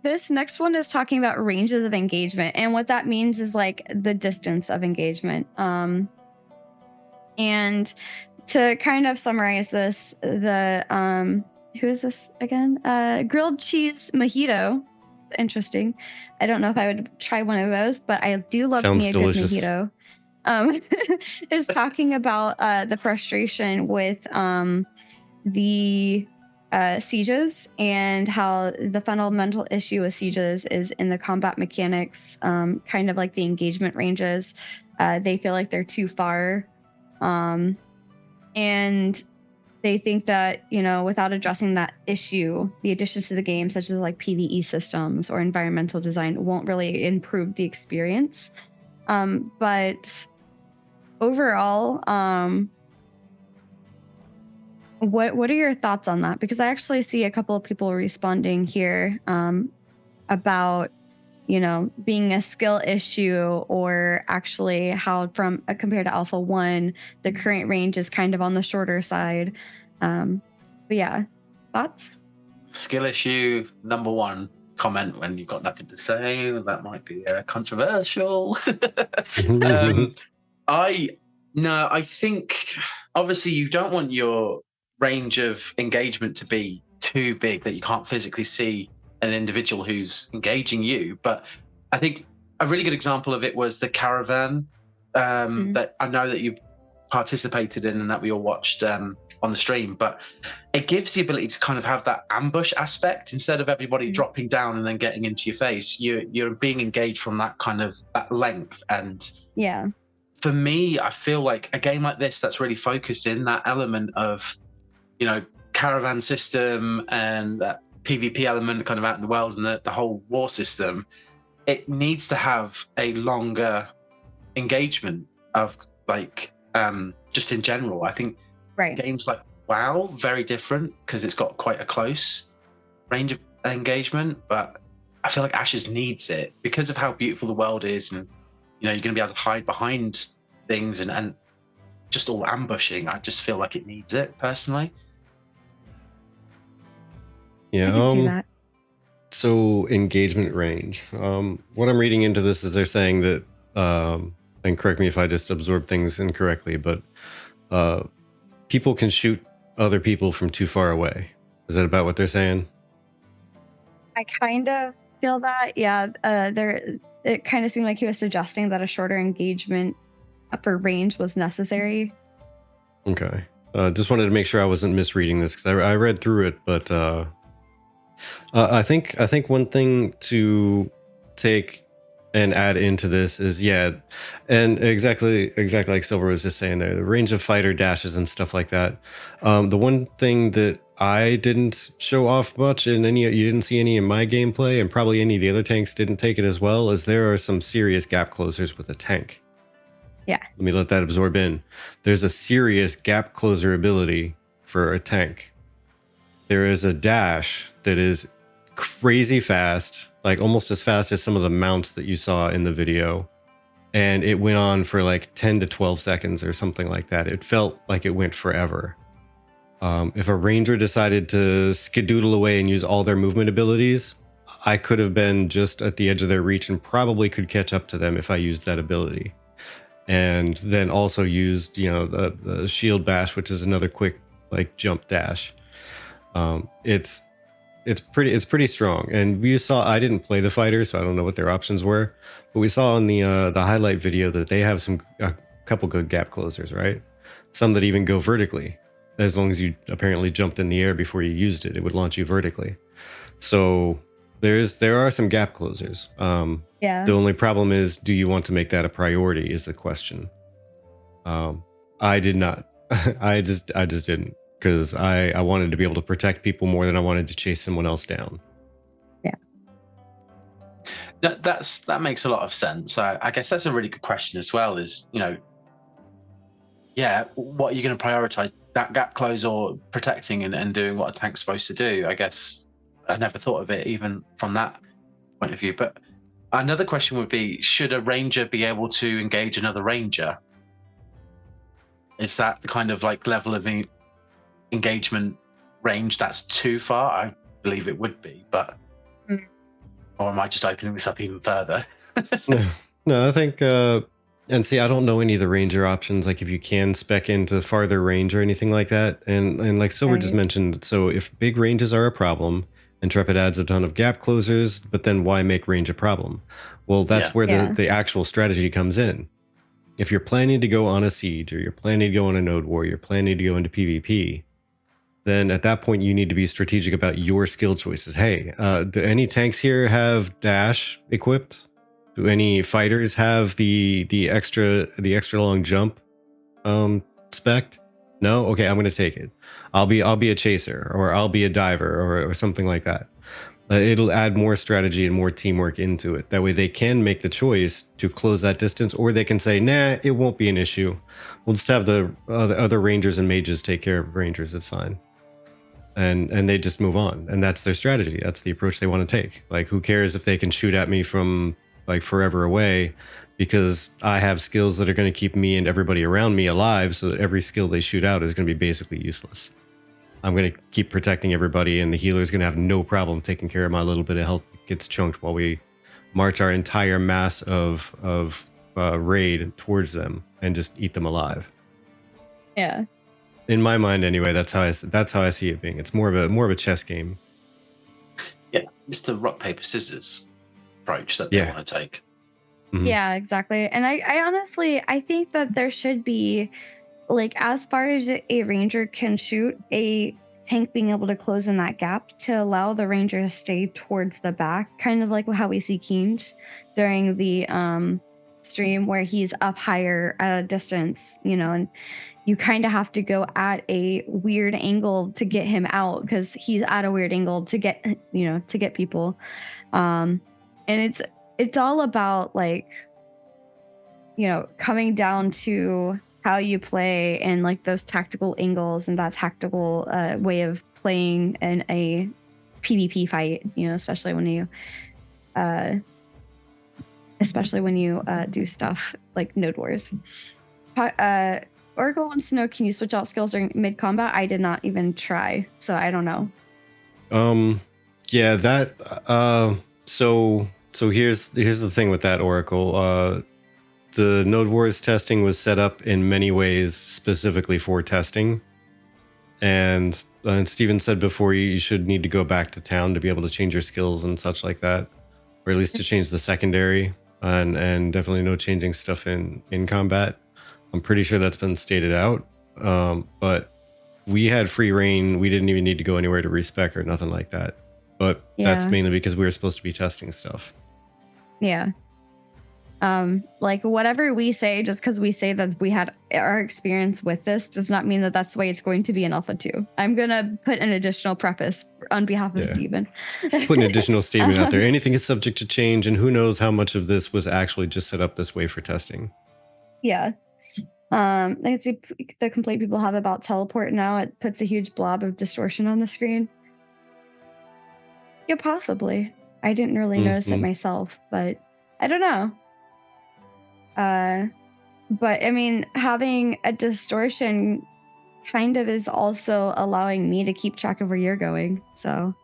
this next one is talking about ranges of engagement, and what that means is like the distance of engagement. And to kind of summarize this, the who is this again? Grilled cheese mojito. Interesting. I don't know if I would try one of those, but I do love Sounds me a good delicious. mojito. Is talking about the frustration with the sieges, and how the fundamental issue with sieges is in the combat mechanics, kind of like the engagement ranges. They feel like they're too far. And they think that, without addressing that issue, the additions to the game, such as like PvE systems or environmental design, won't really improve the experience. But overall, what are your thoughts on that? Because I actually see a couple of people responding here about being a skill issue, or actually how compared to Alpha 1, the current range is kind of on the shorter side. But yeah, thoughts? Skill issue, number one comment when you've got nothing to say. That might be controversial. I think obviously you don't want your range of engagement to be too big that you can't physically see an individual who's engaging you. But I think a really good example of it was the caravan that I know that you participated in and that we all watched on the stream. But it gives the ability to kind of have that ambush aspect. Instead of everybody dropping down and then getting into your face, you're being engaged from that kind of that length. And yeah, for me, I feel like a game like this that's really focused in that element of, caravan system and that PvP element kind of out in the world and the whole war system, it needs to have a longer engagement of like just in general. I think games like WoW, very different because it's got quite a close range of engagement, but I feel like Ashes needs it because of how beautiful the world is, and you're going to be able to hide behind things and just all ambushing. I just feel like it needs it personally. Yeah. So engagement range. What I'm reading into this is they're saying that, and correct me if I just absorb things incorrectly, but people can shoot other people from too far away. Is that about what they're saying? I kind of feel that. Yeah. It kind of seemed like he was suggesting that a shorter engagement upper range was necessary. Okay. Just wanted to make sure I wasn't misreading this, because I read through it, but I think one thing to take and add into this is, and exactly like Silver was just saying there, the range of fighter dashes and stuff like that. The one thing that I didn't show off much you didn't see any in my gameplay, and probably any of the other tanks didn't take it as well, is there are some serious gap closers with a tank. Yeah. Let me let that absorb in. There's a serious gap closer ability for a tank. There is a dash that is crazy fast, like almost as fast as some of the mounts that you saw in the video. And it went on for like 10 to 12 seconds or something like that. It felt like it went forever. If a ranger decided to skedoodle away and use all their movement abilities, I could have been just at the edge of their reach and probably could catch up to them if I used that ability. And then also used, the shield bash, which is another quick like jump dash. It's pretty strong. And we saw, I didn't play the fighter, so I don't know what their options were, but we saw in the highlight video that they have a couple good gap closers, right? Some that even go vertically. As long as you apparently jumped in the air before you used it, it would launch you vertically. So there are some gap closers. The only problem is, do you want to make that a priority is the question. I did not. I just didn't, because I wanted to be able to protect people more than I wanted to chase someone else down. Yeah. That makes a lot of sense. I guess that's a really good question as well, is, what are you going to prioritize, that gap close or protecting and doing what a tank's supposed to do? I guess I never thought of it even from that point of view. But another question would be, should a ranger be able to engage another ranger? Is that the kind of like level of engagement range that's too far? I believe it would be, but Or am I just opening this up even further? No, I think, and see, I don't know any of the ranger options, like if you can spec into farther range or anything like that. And like Silver just Right. mentioned, so if big ranges are a problem, Intrepid adds a ton of gap closers, but then why make range a problem? Well, that's Yeah. where Yeah. the actual strategy comes in. If you're planning to go on a siege, or you're planning to go on a node war, you're planning to go into PvP, then at that point you need to be strategic about your skill choices. Hey, do any tanks here have dash equipped? Do any fighters have the extra long jump spec? No? Okay, I'm gonna take it. I'll be a chaser, or I'll be a diver, or something like that. It'll add more strategy and more teamwork into it. That way they can make the choice to close that distance, or they can say, nah, it won't be an issue. We'll just have the other rangers and mages take care of rangers. It's fine. And they just move on. And that's their strategy. That's the approach they want to take. Like, who cares if they can shoot at me from like forever away, because I have skills that are going to keep me and everybody around me alive, so that every skill they shoot out is going to be basically useless. I'm going to keep protecting everybody, and the healer is going to have no problem taking care of my little bit of health that gets chunked while we march our entire mass of raid towards them and just eat them alive. Yeah. In my mind, anyway, that's how I see it being. It's more of a chess game. Yeah. It's the rock, paper, scissors approach that they Yeah. want to take. Mhm. Yeah, exactly. And I honestly, I think that there should be, like, as far as a ranger can shoot, a tank being able to close in that gap to allow the ranger to stay towards the back, kind of like how we see Keench during the stream, where he's up higher at a distance, and you kind of have to go at a weird angle to get him out, because he's at a weird angle to get people. And it's all about, like, coming down to how you play, and like those tactical angles and that tactical way of playing in a PvP fight, especially when you do stuff like node wars. Oracle wants to know, can you switch out skills during mid combat? I did not even try, so I don't know. Yeah, that so here's the thing with that, Oracle. The Node Wars testing was set up in many ways specifically for testing. And Steven said before, you should need to go back to town to be able to change your skills and such like that, or at least to change the secondary, and definitely no changing stuff in combat. I'm pretty sure that's been stated out. But we had free reign. We didn't even need to go anywhere to respec or nothing like that. But that's Yeah. mainly because we were supposed to be testing stuff. Yeah. Like, whatever we say, just because we say that we had our experience with this, does not mean that that's the way it's going to be in Alpha 2. I'm gonna put an additional preface on behalf of Yeah. Steven. Put an additional statement out there. Anything is subject to change, and who knows how much of this was actually just set up this way for testing. Yeah. I can see the complaint people have about teleport now. It puts a huge blob of distortion on the screen. Yeah, possibly. I didn't really notice it myself, but I don't know. But I mean, having a distortion kind of is also allowing me to keep track of where you're going. So